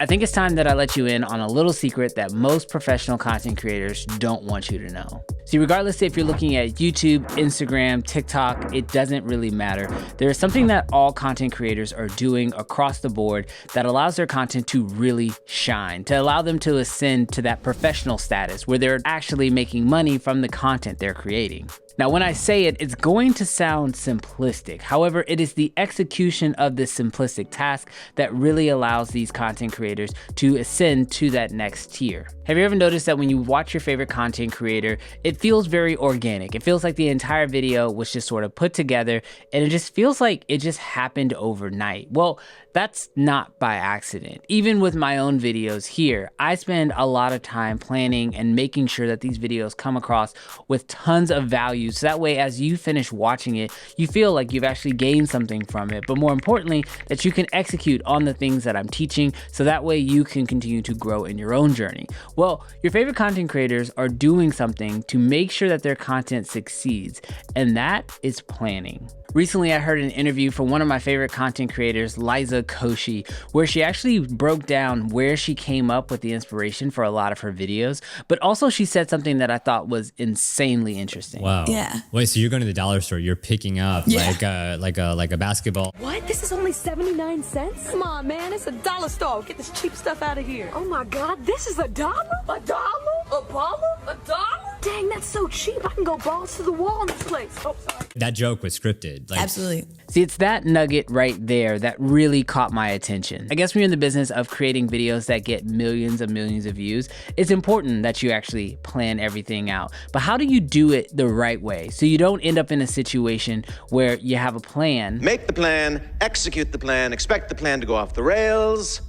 I think it's time that I let you in on a little secret that most professional content creators don't want you to know. See, regardless if you're looking at YouTube, Instagram, TikTok, it doesn't really matter. There is something that all content creators are doing across the board that allows their content to really shine, to allow them to ascend to that professional status where they're actually making money from the content they're creating. Now, when I say it, it's going to sound simplistic. However, it is the execution of this simplistic task that really allows these content creators to ascend to that next tier. Have you ever noticed that when you watch your favorite content creator, it feels very organic? It feels like the entire video was just sort of put together and it just feels like it just happened overnight. Well, that's not by accident. Even with my own videos here, I spend a lot of time planning and making sure that these videos come across with tons of value. So that way, as you finish watching it, you feel like you've actually gained something from it, but more importantly, that you can execute on the things that I'm teaching. So that way you can continue to grow in your own journey. Well, your favorite content creators are doing something to make sure that their content succeeds, and that is planning. Recently, I heard an interview from one of my favorite content creators, Liza Koshy, where she actually broke down where she came up with the inspiration for a lot of her videos, but also she said something that I thought was insanely interesting. Wow. Yeah. Wait, so you're going to the dollar store, you're picking up like a basketball. What? This is only 79 cents? Come on, man. It's a dollar store. Get this cheap stuff out of here. Oh my God, this is $1? $1? A baller? $1? Dang, that's so cheap. I can go balls to the wall in this place. Oh, sorry. That joke was scripted. Like, Absolutely. See, it's that nugget right there that really caught my attention. I guess when you're in the business of creating videos that get millions and millions of views, it's important that you actually plan everything out. But how do you do it the right way so you don't end up in a situation where you have a plan? Make the plan, execute the plan, expect the plan to go off the rails,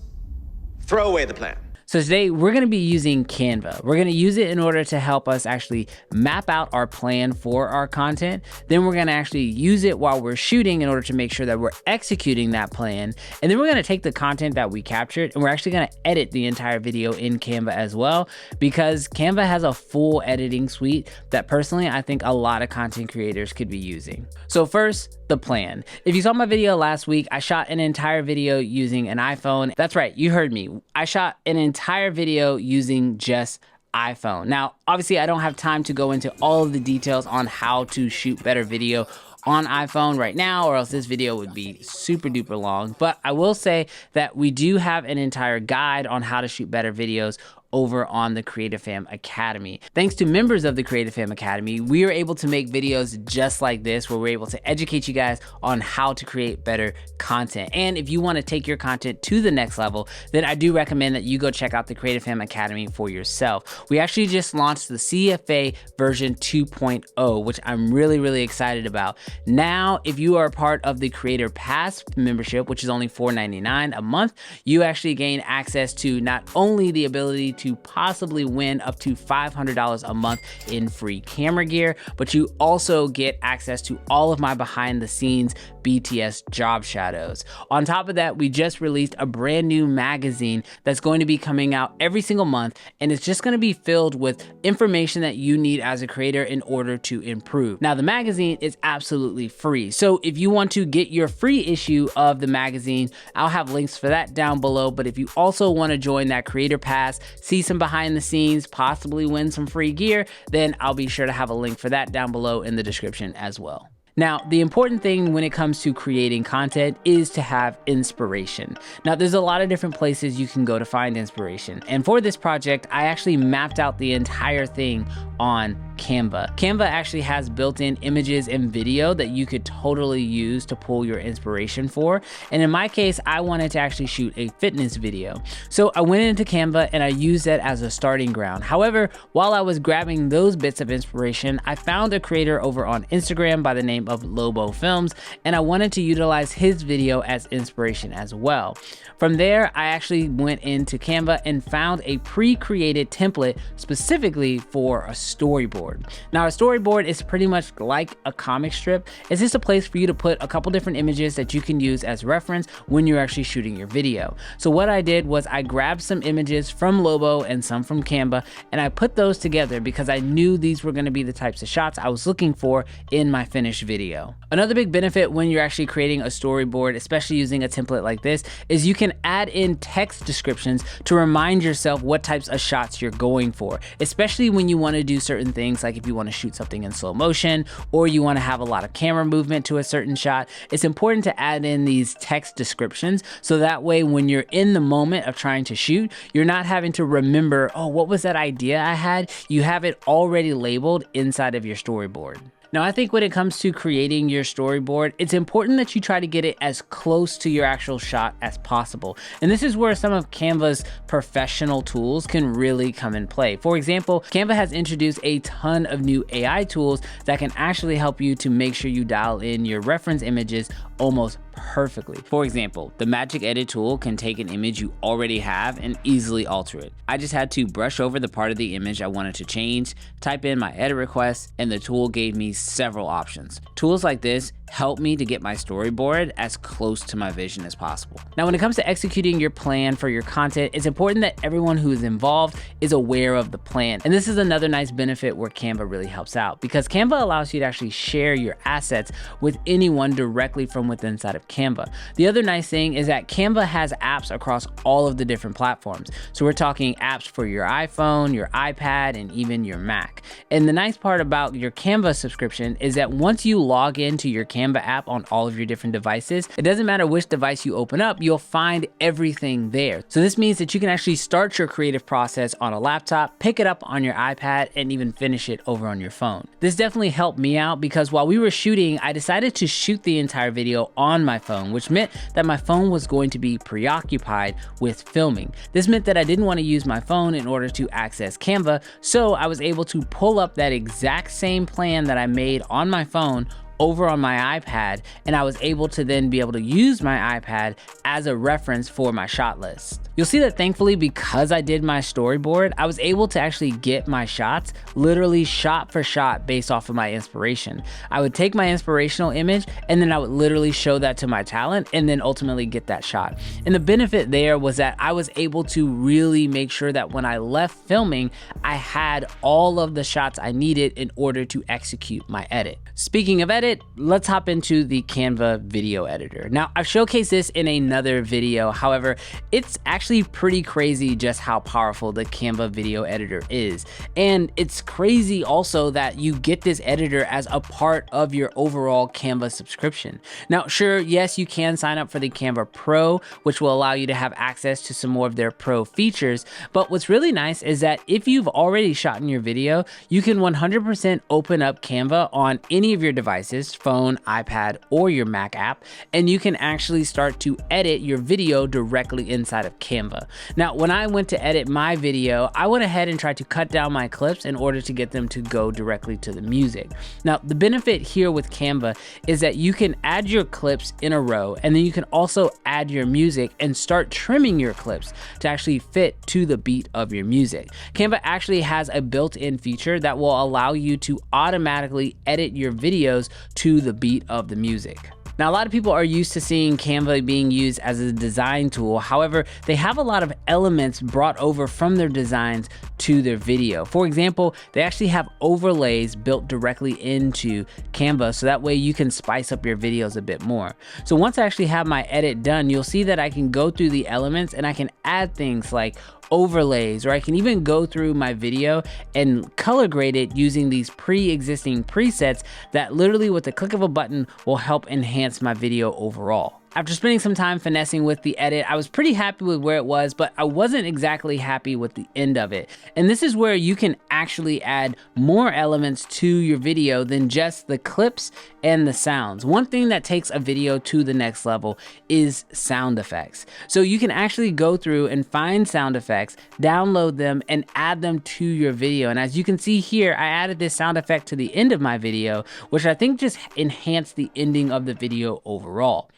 throw away the plan. So today we're gonna be using Canva. We're gonna use it in order to help us actually map out our plan for our content. Then we're gonna actually use it while we're shooting in order to make sure that we're executing that plan. And then we're gonna take the content that we captured and we're actually gonna edit the entire video in Canva as well, because Canva has a full editing suite that personally I think a lot of content creators could be using. So first, the plan. If you saw my video last week, I shot an entire video using an iPhone. That's right, you heard me. I shot an entire video using just iPhone. Now, obviously I don't have time to go into all of the details on how to shoot better video on iPhone right now, or else this video would be super duper long. But I will say that we do have an entire guide on how to shoot better videos over on the Creative Fam Academy. Thanks to members of the Creative Fam Academy, we are able to make videos just like this, where we're able to educate you guys on how to create better content. And if you want to take your content to the next level, then I do recommend that you go check out the Creative Fam Academy for yourself. We actually just launched the CFA version 2.0, which I'm really excited about. Now, if you are a part of the Creator Pass membership, which is only $4.99 a month, you actually gain access to not only the ability to possibly win up to $500 a month in free camera gear, but you also get access to all of my behind the scenes BTS job shadows. On top of that, we just released a brand new magazine that's going to be coming out every single month, and it's just going to be filled with information that you need as a creator in order to improve. Now, the magazine is absolutely free, so if you want to get your free issue of the magazine, I'll have links for that down below. But if you also want to join that Creator Pass, see some behind the scenes, possibly win some free gear, then I'll be sure to have a link for that down below in the description as well. Now, the important thing when it comes to creating content is to have inspiration. Now, there's a lot of different places you can go to find inspiration. And for this project, I actually mapped out the entire thing on Canva. Canva actually has built-in images and video that you could totally use to pull your inspiration for. And in my case, I wanted to actually shoot a fitness video. So I went into Canva and I used it as a starting ground. However, while I was grabbing those bits of inspiration, I found a creator over on Instagram by the name of Lobo Films, and I wanted to utilize his video as inspiration as well. From there, I actually went into Canva and found a pre-created template specifically for a storyboard. storyboard. Now, a storyboard is pretty much like a comic strip. It's just a place for you to put a couple different images that you can use as reference when you're actually shooting your video. So what I did was I grabbed some images from Lobo and some from Canva, and I put those together because I knew these were going to be the types of shots I was looking for in my finished video. Another big benefit when you're actually creating a storyboard, especially using a template like this, is you can add in text descriptions to remind yourself what types of shots you're going for, especially when you want to do certain things, like if you want to shoot something in slow motion or you want to have a lot of camera movement to a certain shot. It's important to add in these text descriptions so that way when you're in the moment of trying to shoot, you're not having to remember, oh, what was that idea I had? You have it already labeled inside of your storyboard. Now, I think when it comes to creating your storyboard, it's important that you try to get it as close to your actual shot as possible. And this is where some of Canva's professional tools can really come in play. For example, Canva has introduced a ton of new AI tools that can actually help you to make sure you dial in your reference images almost perfectly. For example, the Magic Edit tool can take an image you already have and easily alter it. I just had to brush over the part of the image I wanted to change, type in my edit request, and the tool gave me several options. Tools like this help me to get my storyboard as close to my vision as possible. Now, when it comes to executing your plan for your content, it's important that everyone who is involved is aware of the plan. And this is another nice benefit where Canva really helps out, because Canva allows you to actually share your assets with anyone directly from within inside of Canva. The other nice thing is that Canva has apps across all of the different platforms. So we're talking apps for your iPhone, your iPad, and even your Mac. And the nice part about your Canva subscription is that once you log into your Canva app on all of your different devices, it doesn't matter which device you open up, you'll find everything there. So this means that you can actually start your creative process on a laptop, pick it up on your iPad, and even finish it over on your phone. This definitely helped me out because while we were shooting, I decided to shoot the entire video on my phone, which meant that my phone was going to be preoccupied with filming. This meant that I didn't want to use my phone in order to access Canva, so I was able to pull up that exact same plan that I made on my phone over on my iPad, and I was able to then be able to use my iPad as a reference for my shot list. You'll see that thankfully, because I did my storyboard, I was able to actually get my shots literally shot for shot based off of my inspiration. I would take my inspirational image and then I would literally show that to my talent and then ultimately get that shot. And the benefit there was that I was able to really make sure that when I left filming, I had all of the shots I needed in order to execute my edit. Speaking of edit, let's hop into the Canva video editor. Now, I've showcased this in another video. However, it's actually pretty crazy just how powerful the Canva video editor is. And it's crazy also that you get this editor as a part of your overall Canva subscription. Now, sure, yes, you can sign up for the Canva Pro, which will allow you to have access to some more of their pro features. But what's really nice is that if you've already shot in your video, you can 100% open up Canva on any of your devices, phone, iPad, or your Mac app, and you can actually start to edit your video directly inside of Canva. Now, when I went to edit my video, I went ahead and tried to cut down my clips in order to get them to go directly to the music. Now, the benefit here with Canva is that you can add your clips in a row, and then you can also add your music and start trimming your clips to actually fit to the beat of your music. Canva actually has a built-in feature that will allow you to automatically edit your videos to the beat of the music. Now, a lot of people are used to seeing Canva being used as a design tool. However, they have a lot of elements brought over from their designs to their video. For example, they actually have overlays built directly into Canva, so that way you can spice up your videos a bit more. So once I actually have my edit done, you'll see that I can go through the elements and I can add things like overlays, or I can even go through my video and color grade it using these pre-existing presets that literally with the click of a button will help enhance my video overall. After spending some time finessing with the edit, I was pretty happy with where it was, but I wasn't exactly happy with the end of it. And this is where you can actually add more elements to your video than just the clips and the sounds. One thing that takes a video to the next level is sound effects. So you can actually go through and find sound effects, download them, and add them to your video. And as you can see here, I added this sound effect to the end of my video, which I think just enhanced the ending of the video overall.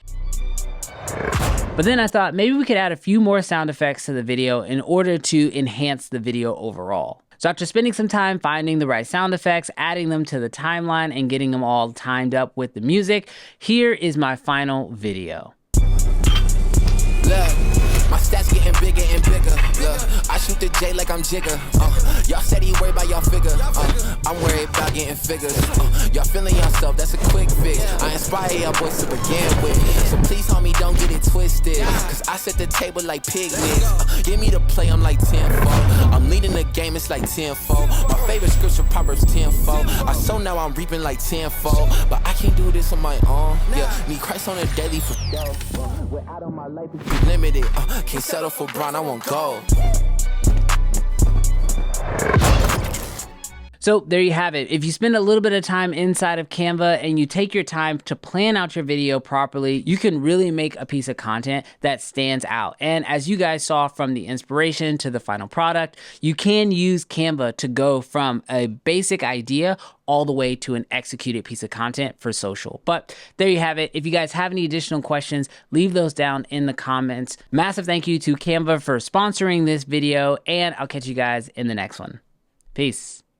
But then I thought maybe we could add a few more sound effects to the video in order to enhance the video overall. So after spending some time finding the right sound effects, adding them to the timeline, and getting them all timed up with the music, here is my final video. Look, my stats getting bigger and bigger. Look, I shoot the J like I'm Jigger. Y'all said he worried about y'all figure. I'm worried about getting figures. Y'all feeling yourself, that's a quick fix. I inspire y'all boys to begin with. So please, homie, don't get it twisted. Cause I set the table like picnics. Give me the play, I'm like 10-4. I'm leading the game, it's like 10-4. My favorite scripture, Proverbs 10-4. I sow now, I'm reaping like 10-4. But I can't do this on my own. Yeah, need Christ on a daily for self. We're out of my life, it's limited. Can't settle for brown, I want gold. So there you have it. If you spend a little bit of time inside of Canva and you take your time to plan out your video properly, you can really make a piece of content that stands out. And as you guys saw from the inspiration to the final product, you can use Canva to go from a basic idea all the way to an executed piece of content for social. But there you have it. If you guys have any additional questions, leave those down in the comments. Massive thank you to Canva for sponsoring this video, and I'll catch you guys in the next one. Peace.